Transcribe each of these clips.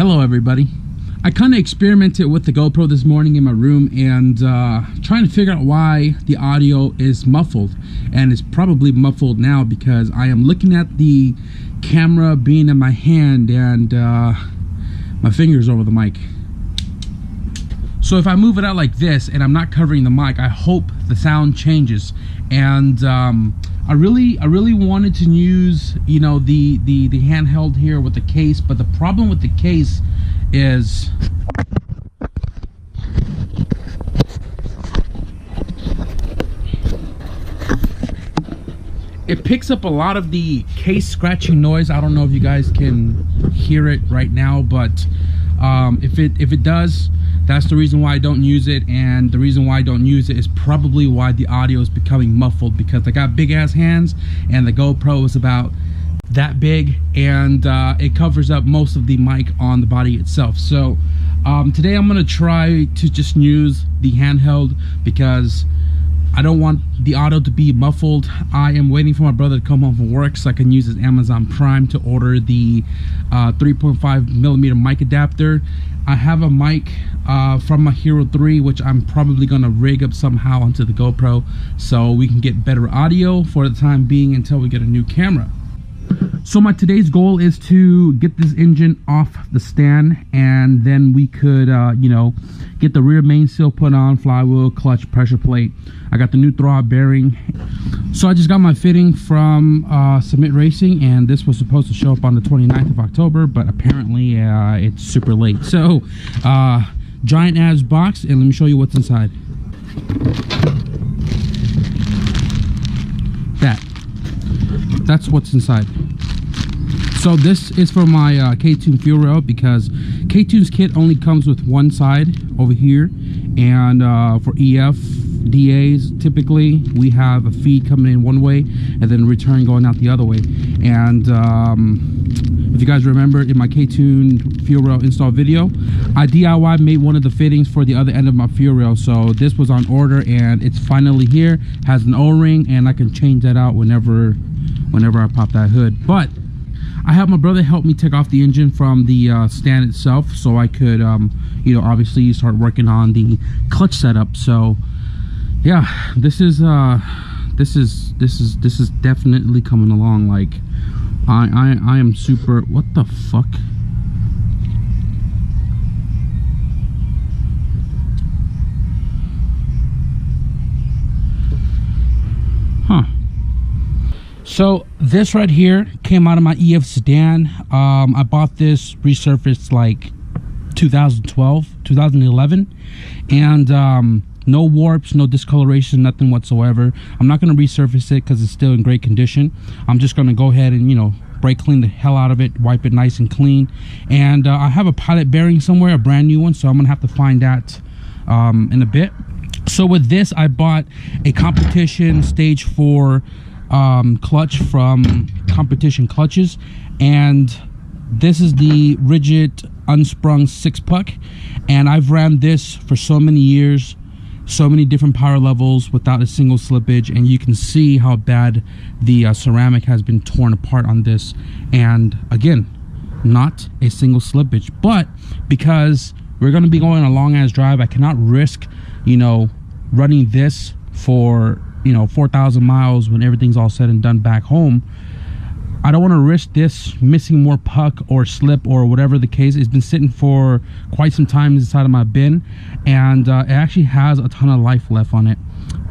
Hello everybody. I kind of experimented with the GoPro this morning in my room and trying to figure out why the audio is muffled, and it's probably muffled now because I am looking at the camera being in my hand and my fingers over the mic. So if I move it out like this and I'm not covering the mic, I hope the sound changes. And I really wanted to use, you know, the handheld here with the case, but the problem with the case is it picks up a lot of the case scratching noise. I don't know if you guys can hear it right now, but if it does, that's the reason why I don't use it. And the reason why I don't use it is probably why the audio is becoming muffled, because I got big ass hands and the GoPro is about that big, and it covers up most of the mic on the body itself. So today I'm gonna try to just use the handheld because I don't want the audio to be muffled. I am waiting for my brother to come home from work so I can use his Amazon Prime to order the 3.5mm mic adapter. I have a mic from my Hero 3, which I'm probably gonna rig up somehow onto the GoPro so we can get better audio for the time being until we get a new camera. So my today's goal is to get this engine off the stand, and then we could you know, get the rear main seal put on, flywheel, clutch, pressure plate. I got the new throwout bearing. So I just got my fitting from Submit Racing, and this was supposed to show up on the 29th of October, but apparently it's super late. So giant ass box, and let me show you what's inside. That's what's inside. So this is for my KTUNED fuel rail, because KTUNED's kit only comes with one side over here, and for EF DAs typically we have a feed coming in one way and then return going out the other way. And if you guys remember in my KTUNED fuel rail install video, I DIY made one of the fittings for the other end of my fuel rail. So this was on order and it's finally here. Has an O-ring, and I can change that out whenever I pop that hood. But I have my brother help me take off the engine from the stand itself so I could you know, obviously start working on the clutch setup. So yeah, this is definitely coming along. Like I am super, what the fuck? So this right here came out of my EF sedan. I bought this resurfaced like 2011, and no warps, no discoloration, nothing whatsoever. I'm not going to resurface it because it's still in great condition. I'm just going to go ahead and, you know, brake clean the hell out of it, wipe it nice and clean. And I have a pilot bearing somewhere, a brand new one, so I'm going to have to find that in a bit. So with this, I bought a competition stage 4 clutch from Competition Clutches, and this is the rigid unsprung 6-puck, and I've ran this for so many years, so many different power levels without a single slippage, and you can see how bad the ceramic has been torn apart on this. And again, not a single slippage, but because we're going to be going a long ass drive, I cannot risk, you know, running this for, you know, 4,000 miles when everything's all said and done back home. I don't want to risk this missing more puck or slip or whatever the case. It's been sitting for quite some time inside of my bin, and it actually has a ton of life left on it,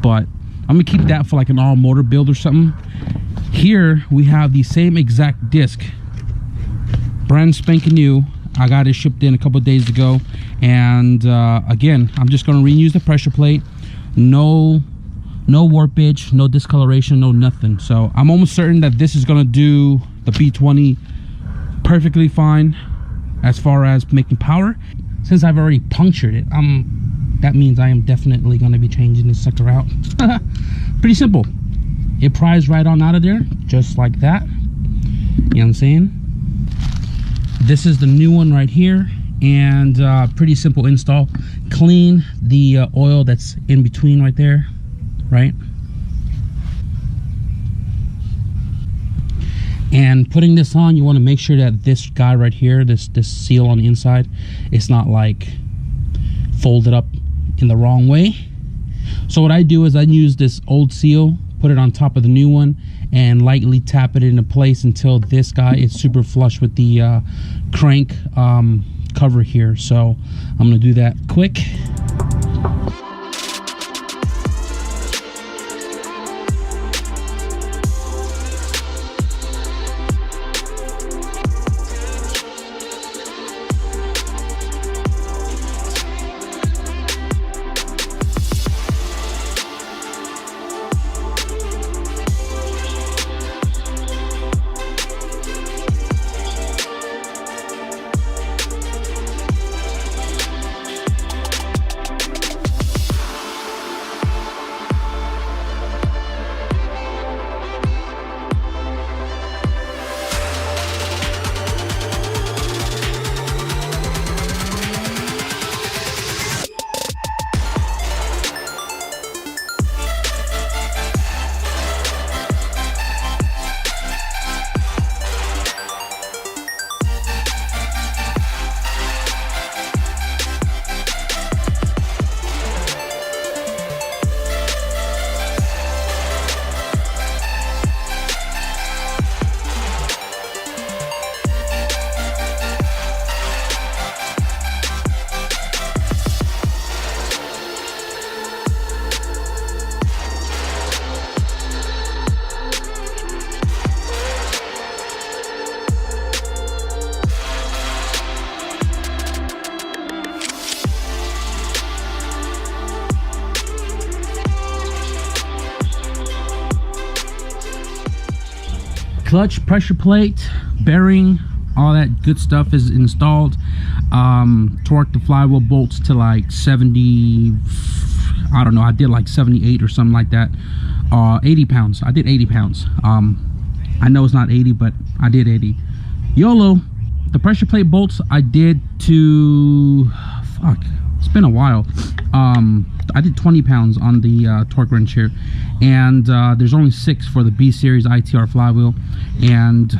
but I'm gonna keep that for like an all motor build or something. Here we have the same exact disc, brand spanking new. I got it shipped in a couple of days ago, and again, I'm just gonna reuse the pressure plate. No warpage, no discoloration, no nothing. So I'm almost certain that this is gonna do the B20 perfectly fine as far as making power. Since I've already punctured it, that means I am definitely gonna be changing this sucker out. Pretty simple. It pries right on out of there, just like that. You know what I'm saying? This is the new one right here, and pretty simple install. Clean the oil that's in between right there, right? And putting this on, you want to make sure that this guy right here, this seal on the inside, it's not like folded up in the wrong way. So what I do is I use this old seal, put it on top of the new one, and lightly tap it into place until this guy is super flush with the crank cover here. So I'm gonna do that quick. Clutch, pressure plate, bearing, all that good stuff is installed. Torque the flywheel bolts to like 70, I don't know, I did like 78 or something like that. 80 pounds, I did 80 pounds. I know it's not 80, but I did 80. YOLO. The pressure plate bolts I did to, fuck, it's been a while. I did 20 pounds on the torque wrench here, and there's only 6 for the B series ITR flywheel, and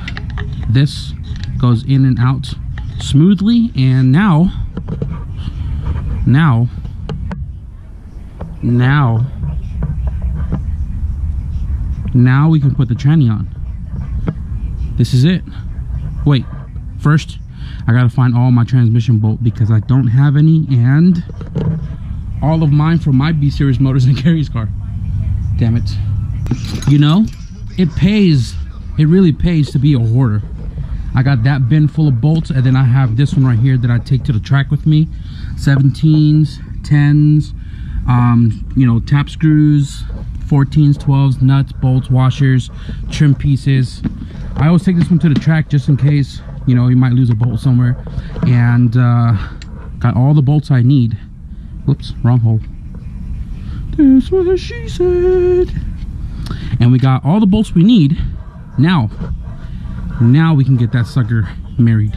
this goes in and out smoothly. And now we can put the tranny on. This is it. Wait, first I gotta find all my transmission bolt because I don't have any, and all of mine from my B series motors in Gary's car. Damn it. You know, it pays, it really pays to be a hoarder. I got that bin full of bolts, and then I have this one right here that I take to the track with me. 17s, 10s, you know, tap screws, 14s, 12s, nuts, bolts, washers, trim pieces. I always take this one to the track just in case, you know, you might lose a bolt somewhere. And got all the bolts I need. Whoops, wrong hole. That's what she said. And we got all the bolts we need. Now we can get that sucker married.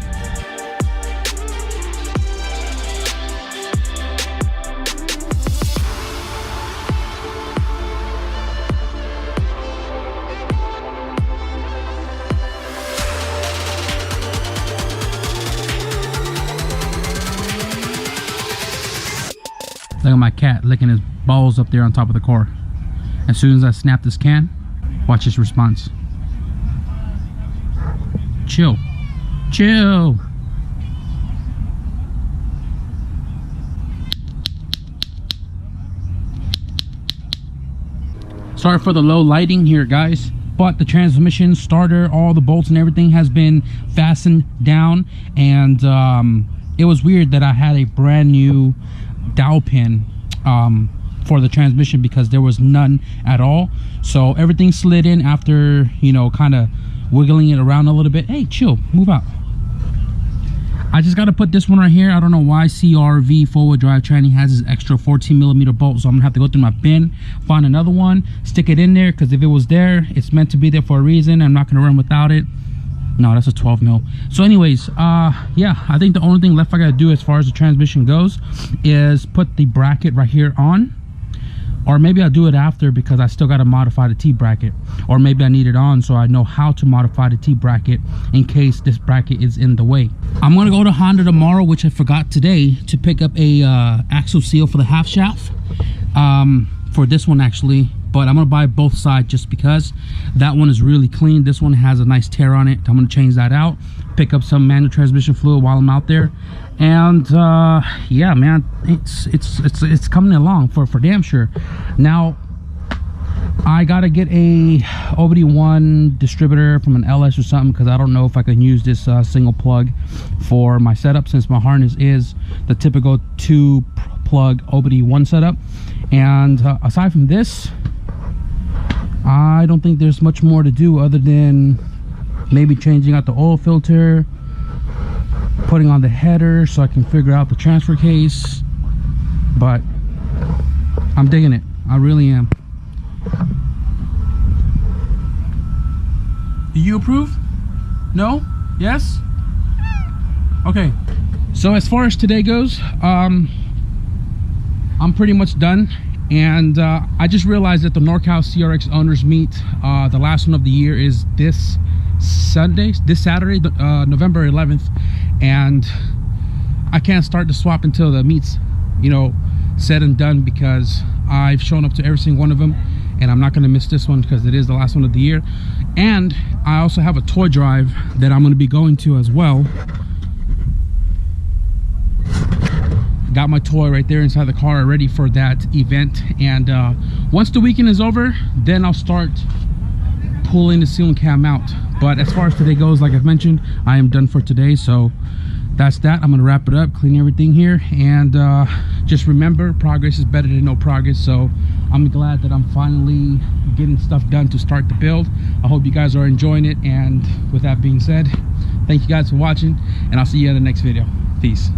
Look at my cat licking his balls up there on top of the car. As soon as I snap this can, watch his response. Chill. Chill. Sorry for the low lighting here, guys, but the transmission, starter, all the bolts and everything has been fastened down. And it was weird that I had a brand new dowel pin for the transmission because there was none at all. So everything slid in after, you know, kind of wiggling it around a little bit. Hey, chill, move out. I just got to put this one right here. I don't know why CRV four-wheel drive tranny has this extra 14mm bolt, so I'm gonna have to go through my bin, find another one, stick it in there, because if it was there, it's meant to be there for a reason. I'm not gonna run without it. No, that's a 12mm. So anyways, yeah, I think the only thing left I gotta do as far as the transmission goes is put the bracket right here on, Or maybe I'll do it after because I still got to modify the T-bracket. Or maybe I need it on so I know how to modify the T-bracket in case this bracket is in the way. I'm going to go to Honda tomorrow, which I forgot today, to pick up a axle seal for the half shaft. For this one actually. But I'm going to buy both sides just because that one is really clean. This one has a nice tear on it. I'm going to change that out. Pick up some manual transmission fluid while I'm out there. And yeah, man, it's coming along for damn sure. Now I gotta get a AWD distributor from an LS or something, because I don't know if I can use this single plug for my setup, since my harness is the typical 2-plug AWD setup. And aside from this, I don't think there's much more to do other than maybe changing out the oil filter, putting on the header so I can figure out the transfer case. But I'm digging it, I really am. Do you approve? No? Yes? Okay, so as far as today goes, I'm pretty much done. And I just realized that the NorCal CRX owners meet, the last one of the year, is this Saturday, November 11th, and I can't start the swap until the meet's, you know, said and done, because I've shown up to every single one of them, and I'm not going to miss this one because it is the last one of the year. And I also have a toy drive that I'm going to be going to as well. Got my toy right there inside the car ready for that event. And once the weekend is over, then I'll start pulling the ceiling cam out. But as far as today goes, like I've mentioned, I am done for today. So that's that. I'm gonna wrap it up, clean everything here, and just remember, progress is better than no progress. So I'm glad that I'm finally getting stuff done to start the build. I hope you guys are enjoying it, and with that being said, thank you guys for watching, and I'll see you in the next video. Peace.